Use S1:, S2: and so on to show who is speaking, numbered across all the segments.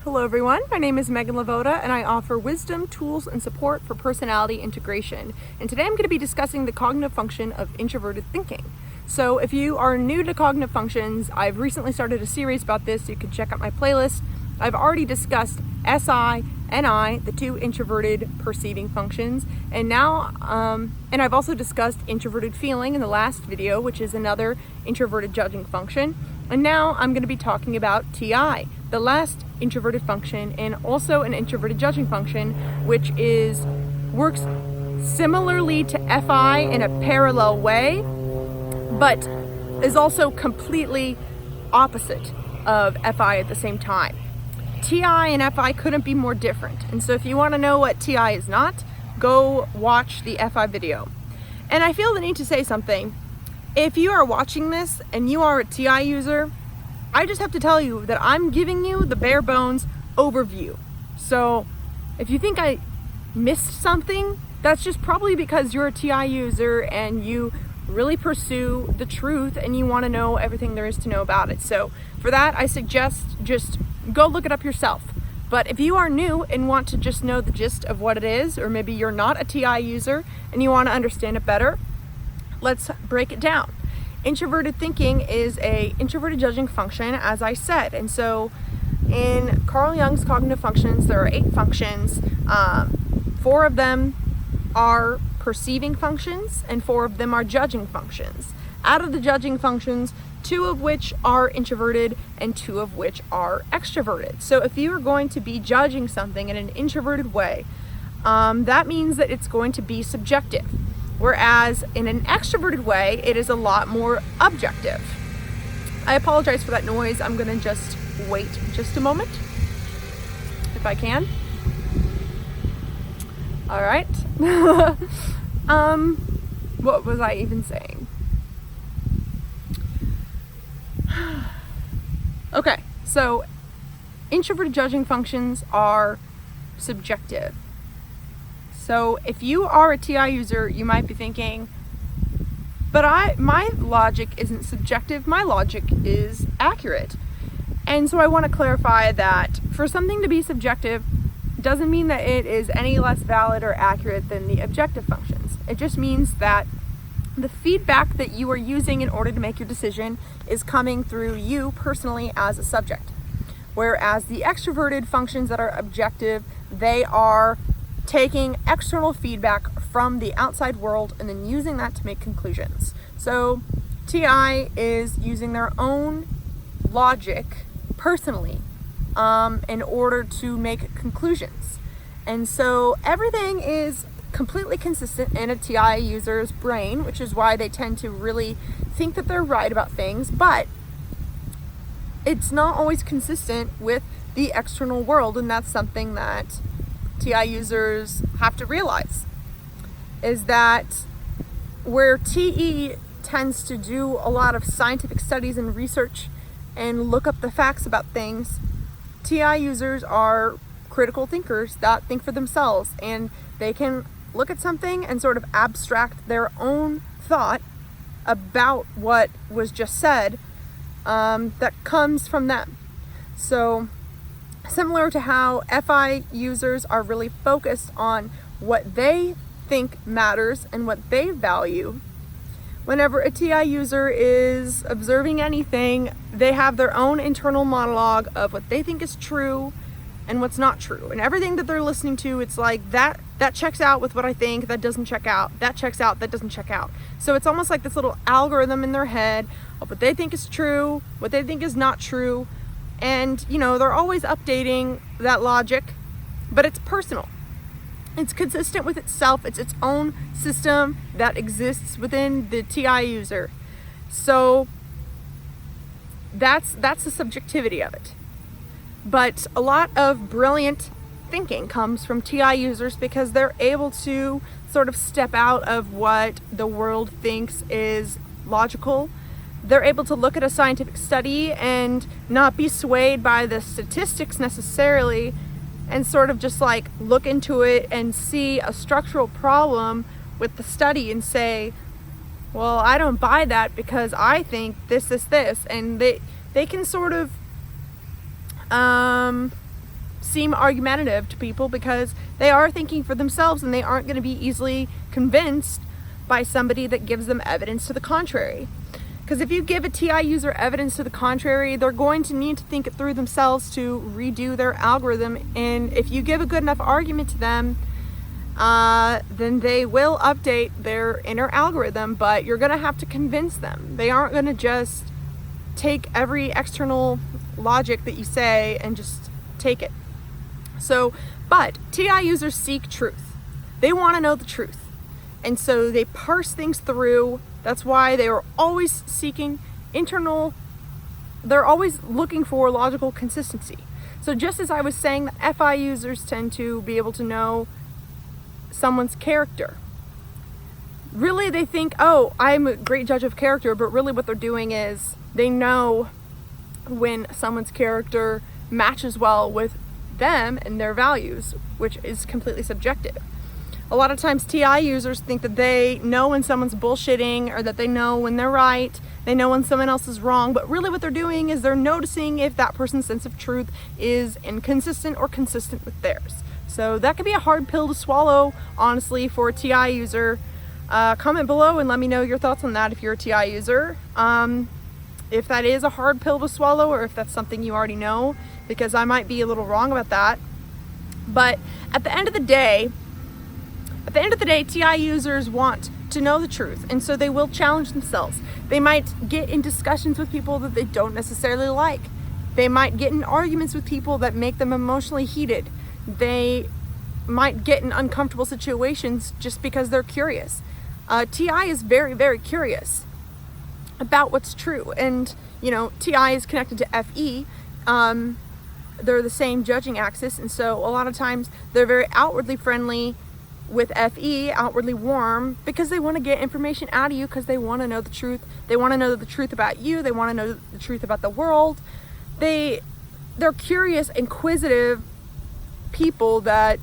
S1: Hello everyone, my name is Meghan LeVota and I offer wisdom, tools, and support for personality integration. And today I'm going to be discussing the cognitive function of introverted thinking. So if you are new to cognitive functions, I've recently started a series about this, so you can check out my playlist. I've already discussed SI and I, the two introverted perceiving functions, and I've also discussed introverted feeling in the last video, which is another introverted judging function. And now I'm going to be talking about TI, the last introverted function, and also an introverted judging function, which works similarly to FI in a parallel way, but is also completely opposite of FI at the same time. TI and FI couldn't be more different. And so if you want to know what TI is not, go watch the FI video. And I feel the need to say something. If you are watching this and you are a TI user, I just have to tell you that I'm giving you the bare bones overview. So if you think I missed something, that's just probably because you're a TI user and you really pursue the truth and you want to know everything there is to know about it. So for that, I suggest just go look it up yourself. But if you are new and want to just know the gist of what it is, or maybe you're not a TI user and you want to understand it better, let's break it down. Introverted thinking is a introverted judging function, as I said. And so in Carl Jung's cognitive functions, there are 8 functions. 4 of them are perceiving functions and 4 of them are judging functions. Out of the judging functions, 2 of which are introverted and 2 of which are extroverted. So if you are going to be judging something in an introverted way, that means that it's going to be subjective. Whereas in an extroverted way, it is a lot more objective. I apologize for that noise. I'm gonna just wait just a moment, if I can. All right. What was I even saying? Okay, so introverted judging functions are subjective. So if you are a TI user, you might be thinking, but my logic isn't subjective, my logic is accurate. And so I want to clarify that for something to be subjective doesn't mean that it is any less valid or accurate than the objective functions. It just means that the feedback that you are using in order to make your decision is coming through you personally as a subject. Whereas the extroverted functions that are objective, they are taking external feedback from the outside world and then using that to make conclusions. So TI is using their own logic personally in order to make conclusions. And so everything is completely consistent in a TI user's brain, which is why they tend to really think that they're right about things, but it's not always consistent with the external world, and that's something that TI users have to realize, is that where TE tends to do a lot of scientific studies and research and look up the facts about things, TI users are critical thinkers that think for themselves, and they can look at something and sort of abstract their own thought about what was just said that comes from them. So similar to how FI users are really focused on what they think matters and what they value, whenever a TI user is observing anything, they have their own internal monologue of what they think is true and what's not true. And everything that they're listening to, it's like that checks out with what I think, that doesn't check out, that checks out, that doesn't check out. So it's almost like this little algorithm in their head of what they think is true, what they think is not true. And, they're always updating that logic, but it's personal. It's consistent with itself. It's its own system that exists within the TI user. So that's the subjectivity of it. But a lot of brilliant thinking comes from TI users because they're able to sort of step out of what the world thinks is logical. They're able to look at a scientific study and not be swayed by the statistics necessarily, and sort of just like look into it and see a structural problem with the study and say, well, I don't buy that because I think this. And they can sort of seem argumentative to people because they are thinking for themselves and they aren't going to be easily convinced by somebody that gives them evidence to the contrary. Because if you give a TI user evidence to the contrary, they're going to need to think it through themselves to redo their algorithm. And if you give a good enough argument to them, then they will update their inner algorithm, but you're going to have to convince them. They aren't going to just take every external logic that you say and just take it. So, but TI users seek truth. They want to know the truth. And so they parse things through. That's why they are always seeking they're always looking for logical consistency. So just as I was saying that FI users tend to be able to know someone's character. Really they think, oh, I'm a great judge of character, but really what they're doing is they know when someone's character matches well with them and their values, which is completely subjective. A lot of times TI users think that they know when someone's bullshitting or that they know when they're right, they know when someone else is wrong, but really what they're doing is they're noticing if that person's sense of truth is inconsistent or consistent with theirs. So that could be a hard pill to swallow, honestly, for a TI user. Comment below and let me know your thoughts on that if you're a TI user. If that is a hard pill to swallow or if that's something you already know, because I might be a little wrong about that. But at the end of the day, TI users want to know the truth, and so they will challenge themselves. They might get in discussions with people that they don't necessarily like. They might get in arguments with people that make them emotionally heated. They might get in uncomfortable situations just because they're curious. TI is very, very curious about what's true, and you know, TI is connected to FE. They're the same judging axis, and so a lot of times they're very outwardly friendly with FE, outwardly warm, because they want to get information out of you, because they want to know the truth. They want to know the truth about you. They want to know the truth about the world. They're curious, inquisitive people that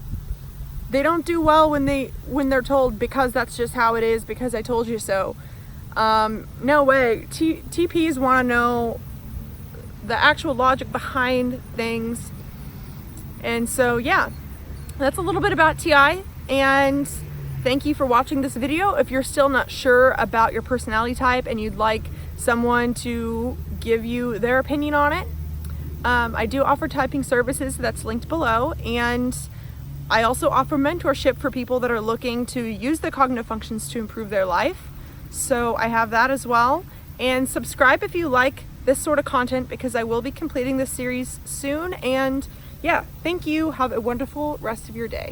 S1: they don't do well when they're told, because that's just how it is, because I told you so. No way. TPs want to know the actual logic behind things. And so yeah, that's a little bit about TI. And thank you for watching this video. If you're still not sure about your personality type and you'd like someone to give you their opinion on it, I do offer typing services that's linked below, and I also offer mentorship for people that are looking to use the cognitive functions to improve their life. So I have that as well. And subscribe if you like this sort of content, because I will be completing this series soon. And yeah, thank you. Have a wonderful rest of your day.